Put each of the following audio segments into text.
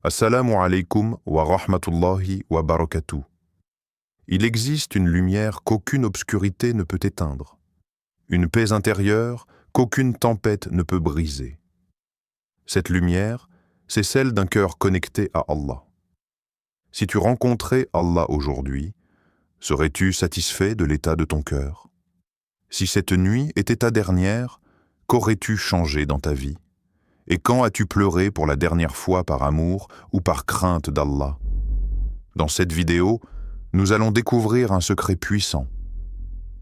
Assalamu alaikum wa rahmatullahi wa barakatuh. Il existe une lumière qu'aucune obscurité ne peut éteindre, une paix intérieure qu'aucune tempête ne peut briser. Cette lumière, c'est celle d'un cœur connecté à Allah. Si tu rencontrais Allah aujourd'hui, serais-tu satisfait de l'état de ton cœur? Si cette nuit était ta dernière, qu'aurais-tu changé dans ta vie? Et quand as-tu pleuré pour la dernière fois par amour ou par crainte d'Allah? Dans cette vidéo, nous allons découvrir un secret puissant,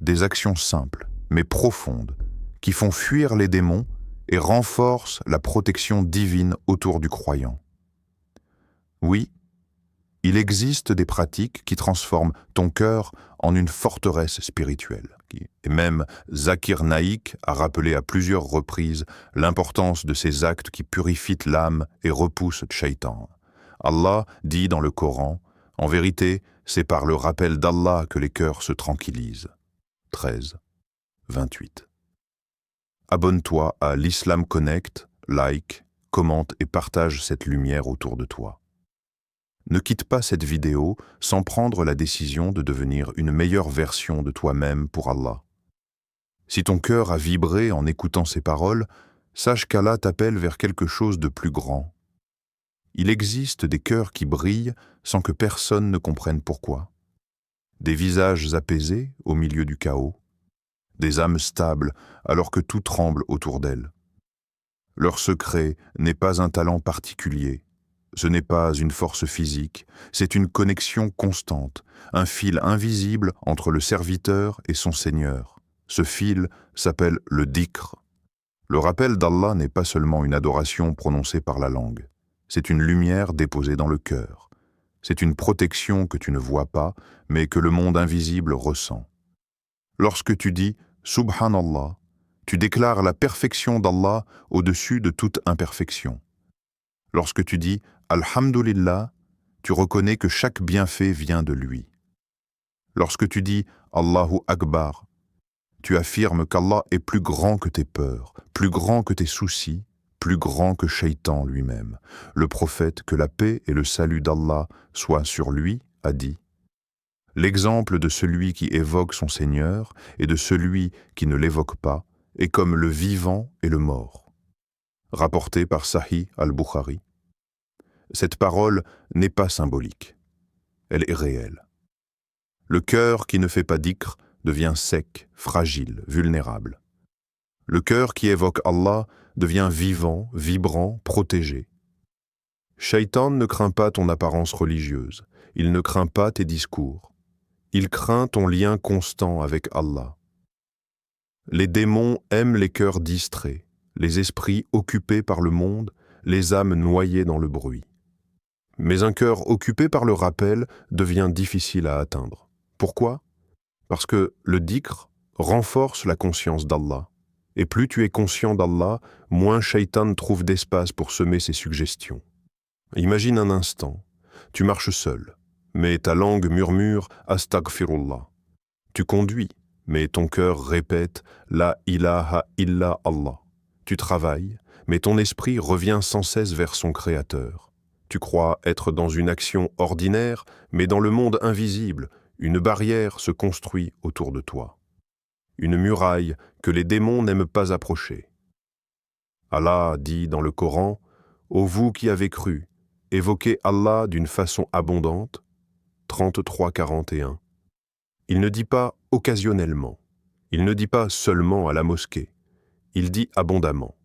des actions simples mais profondes qui font fuir les démons et renforcent la protection divine autour du croyant. Oui, il existe des pratiques qui transforment ton cœur en une forteresse spirituelle. Et même Zakir Naik a rappelé à plusieurs reprises l'importance de ces actes qui purifient l'âme et repoussent Shaitan. Allah dit dans le Coran, « En vérité, c'est par le rappel d'Allah que les cœurs se tranquillisent. » 13, 28. Abonne-toi à l'Islam Connect, like, commente et partage cette lumière autour de toi. Ne quitte pas cette vidéo sans prendre la décision de devenir une meilleure version de toi-même pour Allah. Si ton cœur a vibré en écoutant ces paroles, sache qu'Allah t'appelle vers quelque chose de plus grand. Il existe des cœurs qui brillent sans que personne ne comprenne pourquoi. Des visages apaisés au milieu du chaos. Des âmes stables alors que tout tremble autour d'elles. Leur secret n'est pas un talent particulier. Ce n'est pas une force physique, c'est une connexion constante, un fil invisible entre le serviteur et son Seigneur. Ce fil s'appelle le dhikr. Le rappel d'Allah n'est pas seulement une adoration prononcée par la langue, c'est une lumière déposée dans le cœur. C'est une protection que tu ne vois pas, mais que le monde invisible ressent. Lorsque tu dis « Subhanallah », tu déclares la perfection d'Allah au-dessus de toute imperfection. Lorsque tu dis « Alhamdulillah », tu reconnais que chaque bienfait vient de lui. Lorsque tu dis « Allahu Akbar », tu affirmes qu'Allah est plus grand que tes peurs, plus grand que tes soucis, plus grand que Shaitan lui-même. Le prophète, que la paix et le salut d'Allah soient sur lui, a dit « L'exemple de celui qui évoque son Seigneur et de celui qui ne l'évoque pas est comme le vivant et le mort. » Rapporté par Sahih al-Bukhari. Cette parole n'est pas symbolique, elle est réelle. Le cœur qui ne fait pas dhikr devient sec, fragile, vulnérable. Le cœur qui évoque Allah devient vivant, vibrant, protégé. Shaitan ne craint pas ton apparence religieuse, il ne craint pas tes discours. Il craint ton lien constant avec Allah. Les démons aiment les cœurs distraits, les esprits occupés par le monde, les âmes noyées dans le bruit. Mais un cœur occupé par le rappel devient difficile à atteindre. Pourquoi? Parce que le dhikr renforce la conscience d'Allah. Et plus tu es conscient d'Allah, moins Shaitan trouve d'espace pour semer ses suggestions. Imagine un instant, tu marches seul, mais ta langue murmure « Astaghfirullah ». Tu conduis, mais ton cœur répète « La ilaha illa Allah ». Tu travailles, mais ton esprit revient sans cesse vers son Créateur. Tu crois être dans une action ordinaire, mais dans le monde invisible, une barrière se construit autour de toi. Une muraille que les démons n'aiment pas approcher. Allah dit dans le Coran, « Ô vous qui avez cru, évoquez Allah d'une façon abondante. » 33-41. Il ne dit pas occasionnellement, il ne dit pas seulement à la mosquée, il dit abondamment,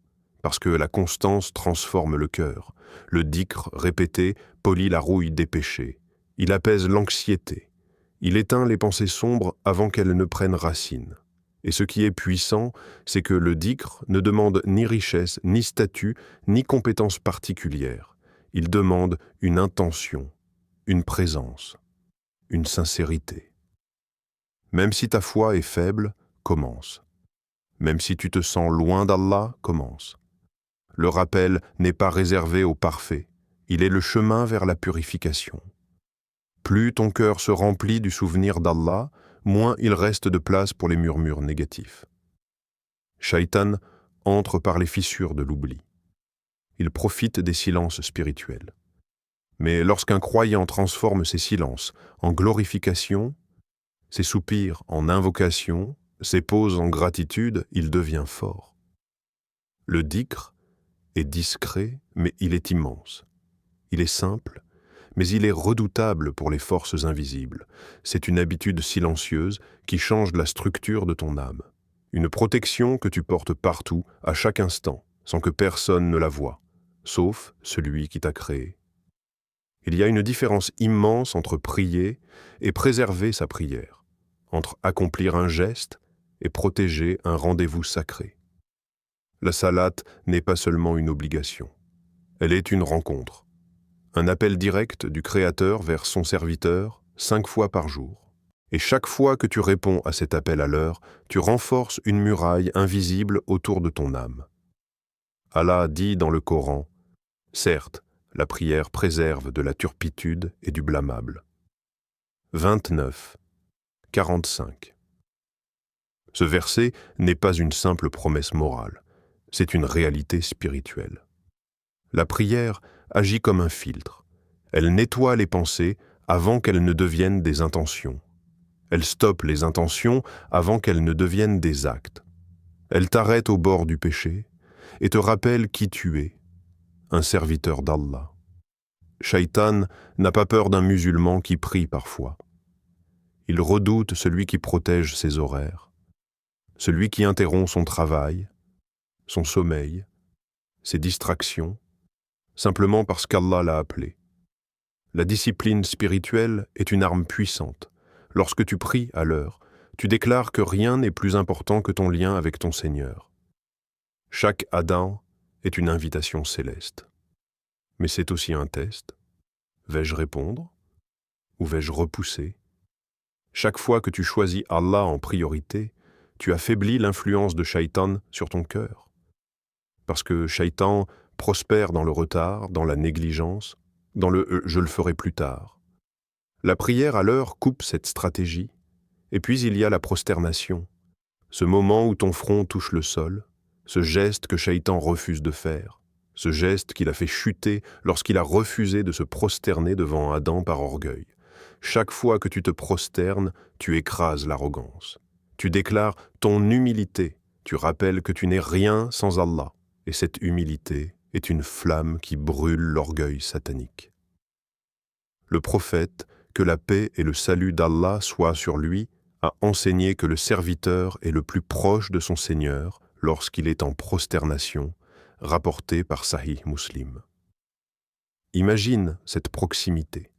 parce que la constance transforme le cœur. Le dhikr répété polit la rouille des péchés. Il apaise l'anxiété. Il éteint les pensées sombres avant qu'elles ne prennent racine. Et ce qui est puissant, c'est que le dhikr ne demande ni richesse, ni statut, ni compétence particulière. Il demande une intention, une présence, une sincérité. Même si ta foi est faible, commence. Même si tu te sens loin d'Allah, commence. Le rappel n'est pas réservé aux parfaits, il est le chemin vers la purification. Plus ton cœur se remplit du souvenir d'Allah, moins il reste de place pour les murmures négatifs. Shaitan entre par les fissures de l'oubli. Il profite des silences spirituels. Mais lorsqu'un croyant transforme ses silences en glorification, ses soupirs en invocation, ses pauses en gratitude, il devient fort. Le dhikr est discret, mais il est immense. Il est simple, mais il est redoutable pour les forces invisibles. C'est une habitude silencieuse qui change la structure de ton âme. Une protection que tu portes partout, à chaque instant, sans que personne ne la voie, sauf celui qui t'a créé. Il y a une différence immense entre prier et préserver sa prière, entre accomplir un geste et protéger un rendez-vous sacré. La salate n'est pas seulement une obligation, elle est une rencontre, un appel direct du Créateur vers son serviteur 5 fois par jour. Et chaque fois que tu réponds à cet appel à l'heure, tu renforces une muraille invisible autour de ton âme. Allah dit dans le Coran, « Certes, la prière préserve de la turpitude et du blâmable. » 29, 45. Ce verset n'est pas une simple promesse morale, c'est une réalité spirituelle. La prière agit comme un filtre. Elle nettoie les pensées avant qu'elles ne deviennent des intentions. Elle stoppe les intentions avant qu'elles ne deviennent des actes. Elle t'arrête au bord du péché et te rappelle qui tu es, un serviteur d'Allah. Shaitan n'a pas peur d'un musulman qui prie parfois. Il redoute celui qui protège ses horaires, celui qui interrompt son travail, son sommeil, ses distractions, simplement parce qu'Allah l'a appelé. La discipline spirituelle est une arme puissante. Lorsque tu pries à l'heure, tu déclares que rien n'est plus important que ton lien avec ton Seigneur. Chaque adhan est une invitation céleste. Mais c'est aussi un test. Vais-je répondre ou vais-je repousser? Chaque fois que tu choisis Allah en priorité, tu affaiblis l'influence de Shaitan sur ton cœur. Parce que Shaitan prospère dans le retard, dans la négligence, dans le « je le ferai plus tard ». La prière à l'heure coupe cette stratégie, et puis il y a la prosternation, ce moment où ton front touche le sol, ce geste que Shaitan refuse de faire, ce geste qu'il a fait chuter lorsqu'il a refusé de se prosterner devant Adam par orgueil. Chaque fois que tu te prosternes, tu écrases l'arrogance. Tu déclares ton humilité, tu rappelles que tu n'es rien sans Allah, et cette humilité est une flamme qui brûle l'orgueil satanique. Le prophète, que la paix et le salut d'Allah soient sur lui, a enseigné que le serviteur est le plus proche de son Seigneur lorsqu'il est en prosternation, rapporté par Sahih Muslim. Imagine cette proximité.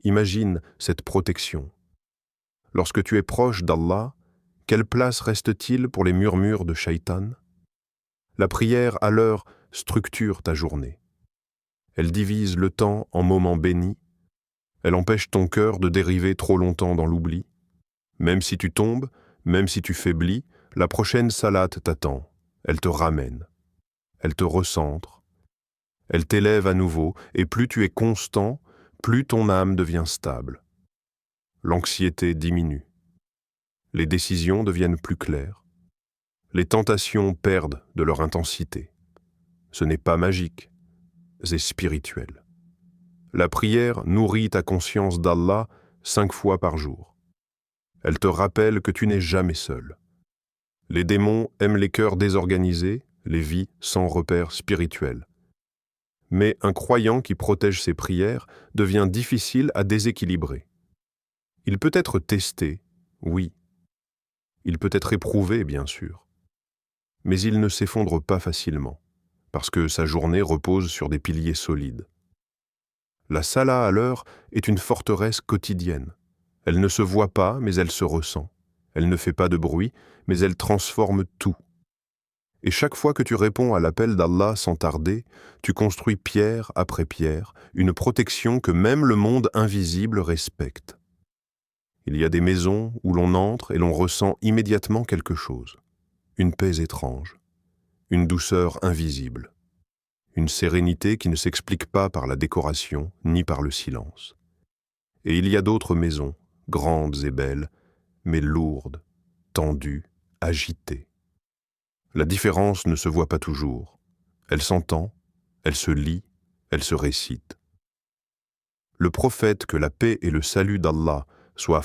Imagine cette protection. Lorsque tu es proche d'Allah, quelle place reste-t-il pour les murmures de Shaitan? La prière à l'heure structure ta journée. Elle divise le temps en moments bénis. Elle empêche ton cœur de dériver trop longtemps dans l'oubli. Même si tu tombes, même si tu faiblis, la prochaine salate t'attend. Elle te ramène. Elle te recentre. Elle t'élève à nouveau, et plus tu es constant, plus ton âme devient stable. L'anxiété diminue. Les décisions deviennent plus claires. Les tentations perdent de leur intensité. Ce n'est pas magique, c'est spirituel. La prière nourrit ta conscience d'Allah 5 fois par jour. Elle te rappelle que tu n'es jamais seul. Les démons aiment les cœurs désorganisés, les vies sans repère spirituel. Mais un croyant qui protège ses prières devient difficile à déséquilibrer. Il peut être testé, oui. Il peut être éprouvé, bien sûr. Mais il ne s'effondre pas facilement, parce que sa journée repose sur des piliers solides. La salat à l'heure est une forteresse quotidienne. Elle ne se voit pas, mais elle se ressent. Elle ne fait pas de bruit, mais elle transforme tout. Et chaque fois que tu réponds à l'appel d'Allah sans tarder, tu construis pierre après pierre une protection que même le monde invisible respecte. Il y a des maisons où l'on entre et l'on ressent immédiatement quelque chose. Une paix étrange, une douceur invisible, une sérénité qui ne s'explique pas par la décoration ni par le silence. Et il y a d'autres maisons, grandes et belles, mais lourdes, tendues, agitées. La différence ne se voit pas toujours. Elle s'entend, elle se lit, elle se récite. Le prophète, que la paix et le salut d'Allah soient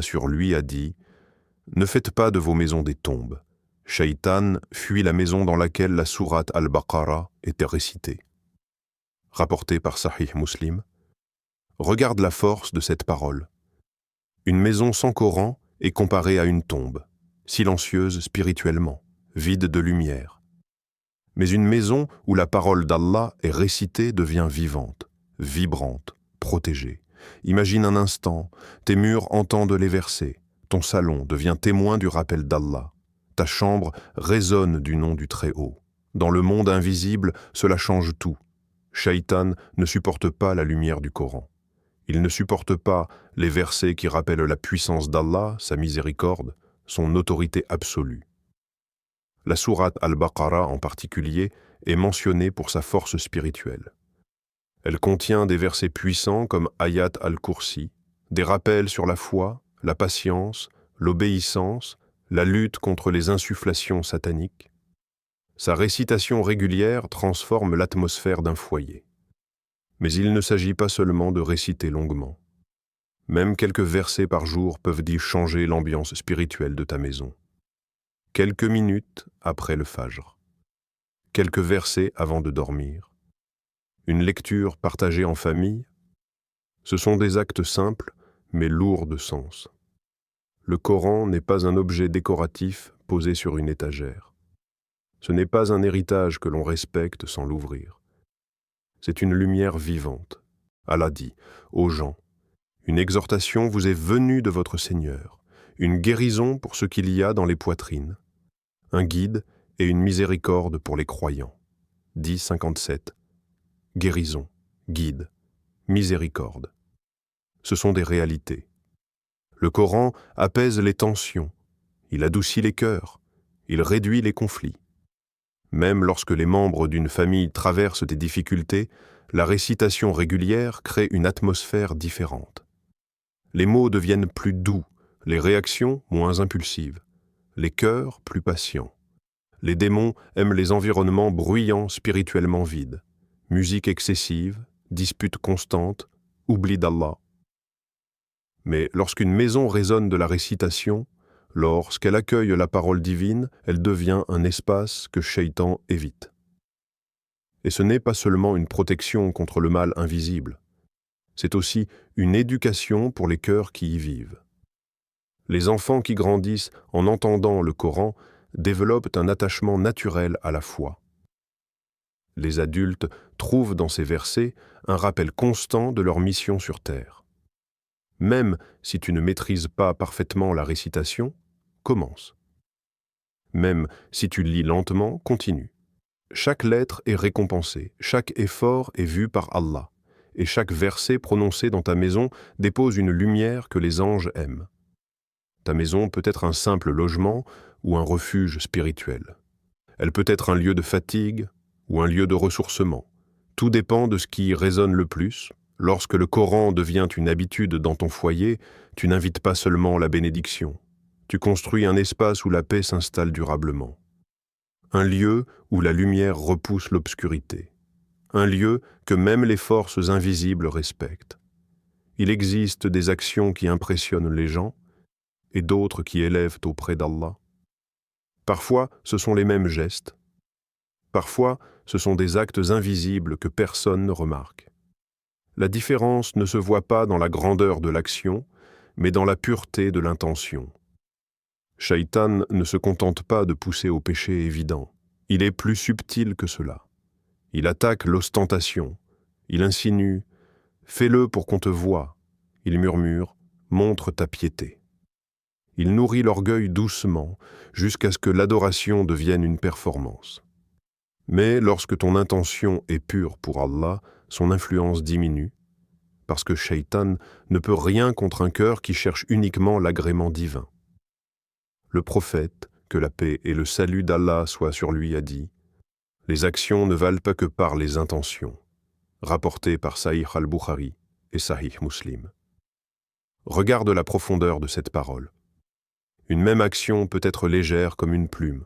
sur lui, a dit « Ne faites pas de vos maisons des tombes. Shaitan fuit la maison dans laquelle la sourate Al-Baqarah était récitée. » Rapporté par Sahih Muslim. Regarde la force de cette parole. Une maison sans Coran est comparée à une tombe, silencieuse spirituellement, vide de lumière. Mais une maison où la parole d'Allah est récitée devient vivante, vibrante, protégée. Imagine un instant, tes murs entendent les versets, ton salon devient témoin du rappel d'Allah, ta chambre résonne du nom du Très-Haut. Dans le monde invisible, cela change tout. Shaitan ne supporte pas la lumière du Coran. Il ne supporte pas les versets qui rappellent la puissance d'Allah, sa miséricorde, son autorité absolue. La sourate Al-Baqarah en particulier est mentionnée pour sa force spirituelle. Elle contient des versets puissants comme Ayat al-Kursi, des rappels sur la foi, la patience, l'obéissance, la lutte contre les insufflations sataniques. Sa récitation régulière transforme l'atmosphère d'un foyer. Mais il ne s'agit pas seulement de réciter longuement. Même quelques versets par jour peuvent y changer l'ambiance spirituelle de ta maison. Quelques minutes après le Fajr. Quelques versets avant de dormir. Une lecture partagée en famille. Ce sont des actes simples, mais lourds de sens. Le Coran n'est pas un objet décoratif posé sur une étagère. Ce n'est pas un héritage que l'on respecte sans l'ouvrir. C'est une lumière vivante. Allah dit aux gens, une exhortation vous est venue de votre Seigneur, une guérison pour ce qu'il y a dans les poitrines, un guide et une miséricorde pour les croyants. 10:57. Guérison, guide, miséricorde. Ce sont des réalités. Le Coran apaise les tensions, il adoucit les cœurs, il réduit les conflits. Même lorsque les membres d'une famille traversent des difficultés, la récitation régulière crée une atmosphère différente. Les mots deviennent plus doux, les réactions moins impulsives, les cœurs plus patients. Les démons aiment les environnements bruyants, spirituellement vides. Musique excessive, disputes constantes, oubli d'Allah. Mais lorsqu'une maison résonne de la récitation, lorsqu'elle accueille la parole divine, elle devient un espace que Shaitan évite. Et ce n'est pas seulement une protection contre le mal invisible, c'est aussi une éducation pour les cœurs qui y vivent. Les enfants qui grandissent en entendant le Coran développent un attachement naturel à la foi. Les adultes trouvent dans ces versets un rappel constant de leur mission sur terre. Même si tu ne maîtrises pas parfaitement la récitation, commence. Même si tu lis lentement, continue. Chaque lettre est récompensée, chaque effort est vu par Allah, et chaque verset prononcé dans ta maison dépose une lumière que les anges aiment. Ta maison peut être un simple logement ou un refuge spirituel. Elle peut être un lieu de fatigue ou un lieu de ressourcement. Tout dépend de ce qui y résonne le plus. Lorsque le Coran devient une habitude dans ton foyer, tu n'invites pas seulement la bénédiction. Tu construis un espace où la paix s'installe durablement. Un lieu où la lumière repousse l'obscurité. Un lieu que même les forces invisibles respectent. Il existe des actions qui impressionnent les gens et d'autres qui élèvent auprès d'Allah. Parfois, ce sont les mêmes gestes. Parfois, ce sont des actes invisibles que personne ne remarque. La différence ne se voit pas dans la grandeur de l'action, mais dans la pureté de l'intention. Shaitan ne se contente pas de pousser au péché évident. Il est plus subtil que cela. Il attaque l'ostentation. Il insinue « Fais-le pour qu'on te voie ». Il murmure « Montre ta piété ». Il nourrit l'orgueil doucement jusqu'à ce que l'adoration devienne une performance. Mais lorsque ton intention est pure pour Allah, son influence diminue, parce que Shaitan ne peut rien contre un cœur qui cherche uniquement l'agrément divin. Le prophète, que la paix et le salut d'Allah soient sur lui, a dit « Les actions ne valent pas que par les intentions », rapporté par Sahih al-Bukhari et Sahih Muslim. Regarde la profondeur de cette parole. Une même action peut être légère comme une plume,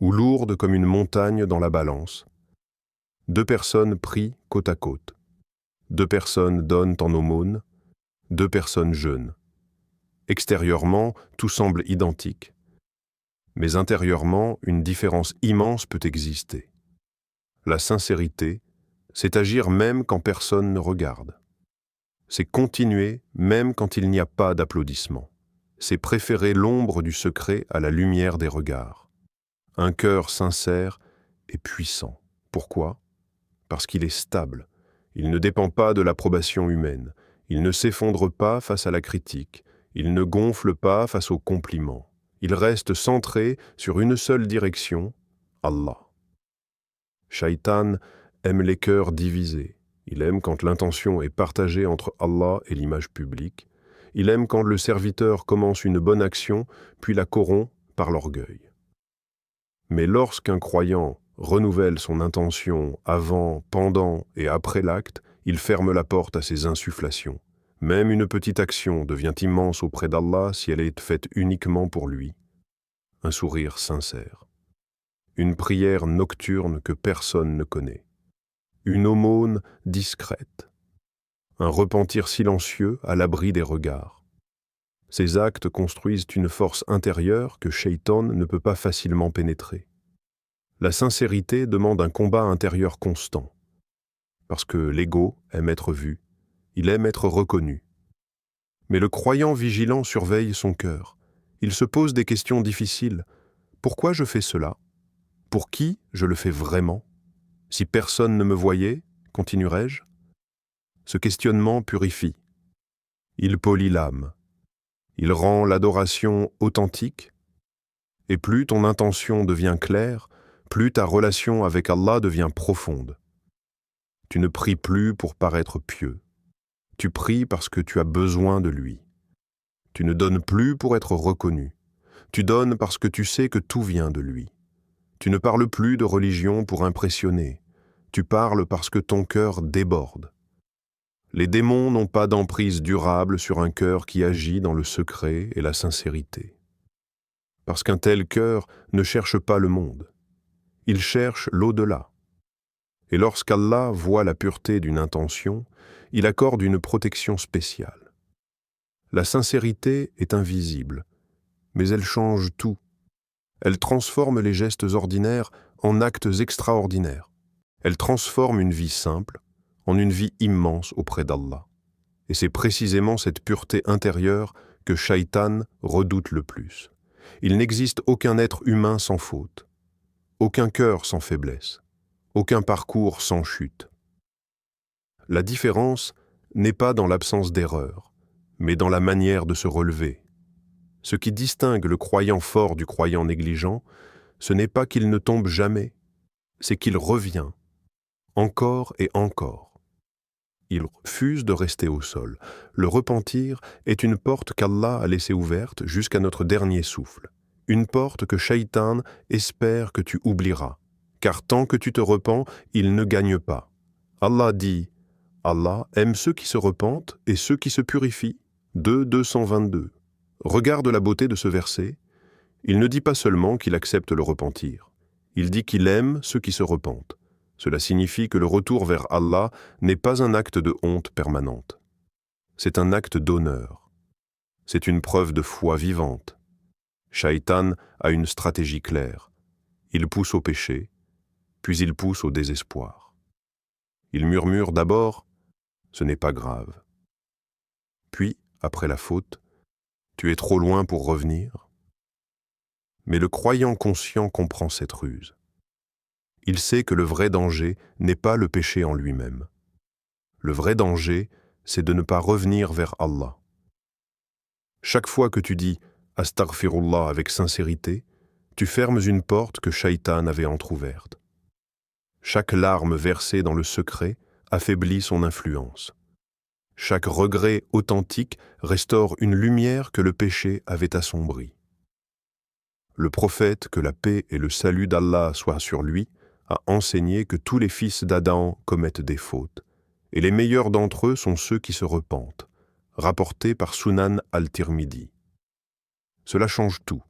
ou lourde comme une montagne dans la balance. Deux personnes prient côte à côte. 2 personnes donnent en aumône, 2 personnes jeûnent. Extérieurement, tout semble identique, mais intérieurement, une différence immense peut exister. La sincérité, c'est agir même quand personne ne regarde. C'est continuer même quand il n'y a pas d'applaudissements. C'est préférer l'ombre du secret à la lumière des regards. Un cœur sincère est puissant. Pourquoi? Parce qu'il est stable. Il ne dépend pas de l'approbation humaine. Il ne s'effondre pas face à la critique. Il ne gonfle pas face aux compliments. Il reste centré sur une seule direction, Allah. Shaitan aime les cœurs divisés. Il aime quand l'intention est partagée entre Allah et l'image publique. Il aime quand le serviteur commence une bonne action, puis la corrompt par l'orgueil. Mais lorsqu'un croyant renouvelle son intention avant, pendant et après l'acte, il ferme la porte à ses insufflations. Même une petite action devient immense auprès d'Allah si elle est faite uniquement pour lui. Un sourire sincère. Une prière nocturne que personne ne connaît. Une aumône discrète. Un repentir silencieux à l'abri des regards. Ces actes construisent une force intérieure que Shaitan ne peut pas facilement pénétrer. La sincérité demande un combat intérieur constant. Parce que l'ego aime être vu, il aime être reconnu. Mais le croyant vigilant surveille son cœur. Il se pose des questions difficiles. Pourquoi je fais cela? Pour qui je le fais vraiment? Si personne ne me voyait, continuerais-je? Ce questionnement purifie. Il polit l'âme. Il rend l'adoration authentique. Et plus ton intention devient claire, plus ta relation avec Allah devient profonde. Tu ne pries plus pour paraître pieux. Tu pries parce que tu as besoin de lui. Tu ne donnes plus pour être reconnu. Tu donnes parce que tu sais que tout vient de lui. Tu ne parles plus de religion pour impressionner. Tu parles parce que ton cœur déborde. Les démons n'ont pas d'emprise durable sur un cœur qui agit dans le secret et la sincérité. Parce qu'un tel cœur ne cherche pas le monde. Il cherche l'au-delà. Et lorsqu'Allah voit la pureté d'une intention, il accorde une protection spéciale. La sincérité est invisible, mais elle change tout. Elle transforme les gestes ordinaires en actes extraordinaires. Elle transforme une vie simple en une vie immense auprès d'Allah. Et c'est précisément cette pureté intérieure que Shaitan redoute le plus. Il n'existe aucun être humain sans faute, aucun cœur sans faiblesse, aucun parcours sans chute. La différence n'est pas dans l'absence d'erreur, mais dans la manière de se relever. Ce qui distingue le croyant fort du croyant négligent, ce n'est pas qu'il ne tombe jamais, c'est qu'il revient, encore et encore. Il refuse de rester au sol. Le repentir est une porte qu'Allah a laissée ouverte jusqu'à notre dernier souffle. Une porte que Shaitan espère que tu oublieras. Car tant que tu te repens, il ne gagne pas. Allah dit, Allah aime ceux qui se repentent et ceux qui se purifient. 2:222. Regarde la beauté de ce verset. Il ne dit pas seulement qu'il accepte le repentir. Il dit qu'il aime ceux qui se repentent. Cela signifie que le retour vers Allah n'est pas un acte de honte permanente. C'est un acte d'honneur. C'est une preuve de foi vivante. Shaitan a une stratégie claire. Il pousse au péché, puis il pousse au désespoir. Il murmure d'abord « ce n'est pas grave ». Puis, après la faute, « tu es trop loin pour revenir ». Mais le croyant conscient comprend cette ruse. Il sait que le vrai danger n'est pas le péché en lui-même. Le vrai danger, c'est de ne pas revenir vers Allah. Chaque fois que tu dis « Astaghfirullah » avec sincérité, tu fermes une porte que Shaitan avait entr'ouverte. Chaque larme versée dans le secret affaiblit son influence. Chaque regret authentique restaure une lumière que le péché avait assombrie. Le prophète, que la paix et le salut d'Allah soient sur lui, a enseigné que tous les fils d'Adam commettent des fautes, et les meilleurs d'entre eux sont ceux qui se repentent, rapporté par Sunan al-Tirmidhi. Cela change tout.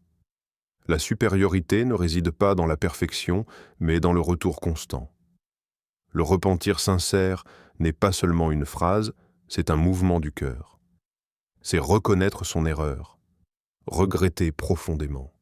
La supériorité ne réside pas dans la perfection, mais dans le retour constant. Le repentir sincère n'est pas seulement une phrase, c'est un mouvement du cœur. C'est reconnaître son erreur, regretter profondément,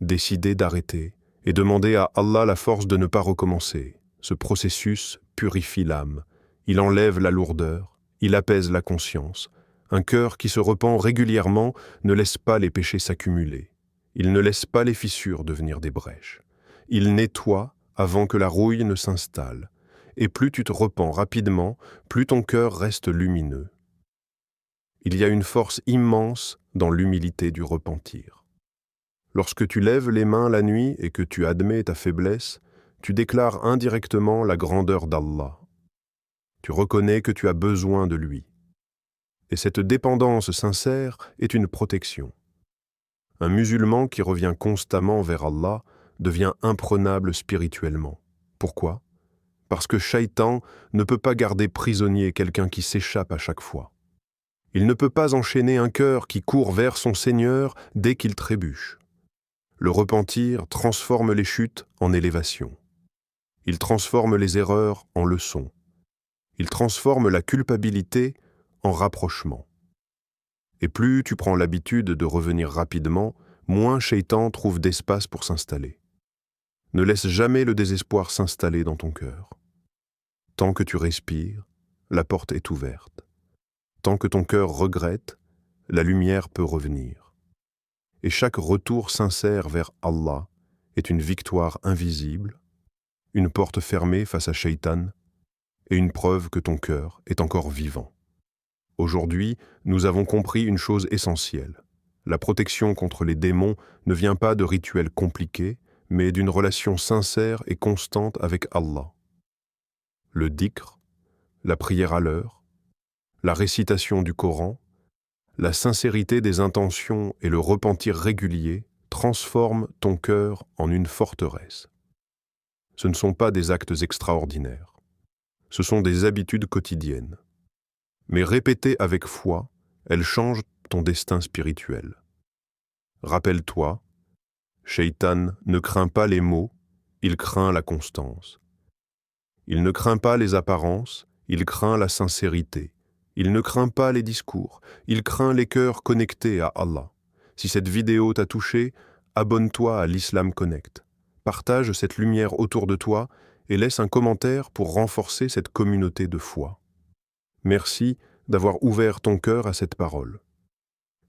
décider d'arrêter et demander à Allah la force de ne pas recommencer. Ce processus purifie l'âme, il enlève la lourdeur, il apaise la conscience. Un cœur qui se repent régulièrement ne laisse pas les péchés s'accumuler. Il ne laisse pas les fissures devenir des brèches. Il nettoie avant que la rouille ne s'installe. Et plus tu te repens rapidement, plus ton cœur reste lumineux. Il y a une force immense dans l'humilité du repentir. Lorsque tu lèves les mains la nuit et que tu admets ta faiblesse, tu déclares indirectement la grandeur d'Allah. Tu reconnais que tu as besoin de lui. Et cette dépendance sincère est une protection. Un musulman qui revient constamment vers Allah devient imprenable spirituellement. Pourquoi ? Parce que Shaitan ne peut pas garder prisonnier quelqu'un qui s'échappe à chaque fois. Il ne peut pas enchaîner un cœur qui court vers son Seigneur dès qu'il trébuche. Le repentir transforme les chutes en élévation. Il transforme les erreurs en leçons. Il transforme la culpabilité en rapprochement. Et plus tu prends l'habitude de revenir rapidement, moins Shaitan trouve d'espace pour s'installer. Ne laisse jamais le désespoir s'installer dans ton cœur. Tant que tu respires, la porte est ouverte. Tant que ton cœur regrette, la lumière peut revenir. Et chaque retour sincère vers Allah est une victoire invisible, une porte fermée face à Shaitan et une preuve que ton cœur est encore vivant. Aujourd'hui, nous avons compris une chose essentielle. La protection contre les démons ne vient pas de rituels compliqués, mais d'une relation sincère et constante avec Allah. Le dhikr, la prière à l'heure, la récitation du Coran, la sincérité des intentions et le repentir régulier transforment ton cœur en une forteresse. Ce ne sont pas des actes extraordinaires. Ce sont des habitudes quotidiennes. Mais répétées avec foi, elles changent ton destin spirituel. Rappelle-toi, Shaitan ne craint pas les mots, il craint la constance. Il ne craint pas les apparences, il craint la sincérité. Il ne craint pas les discours, il craint les cœurs connectés à Allah. Si cette vidéo t'a touché, abonne-toi à l'Islam Connect. Partage cette lumière autour de toi et laisse un commentaire pour renforcer cette communauté de foi. Merci d'avoir ouvert ton cœur à cette parole.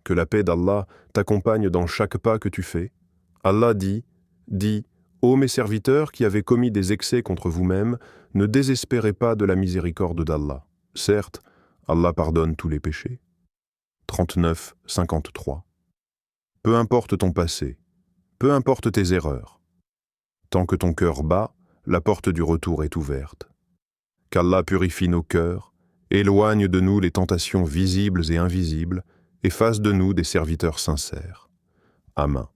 Que la paix d'Allah t'accompagne dans chaque pas que tu fais. Allah dit, ô mes serviteurs qui avez commis des excès contre vous-mêmes, ne désespérez pas de la miséricorde d'Allah. Certes, Allah pardonne tous les péchés. 39, 53. Peu importe ton passé, peu importe tes erreurs. Tant que ton cœur bat, la porte du retour est ouverte. Qu'Allah purifie nos cœurs, éloigne de nous les tentations visibles et invisibles, et fasse de nous des serviteurs sincères. Amen.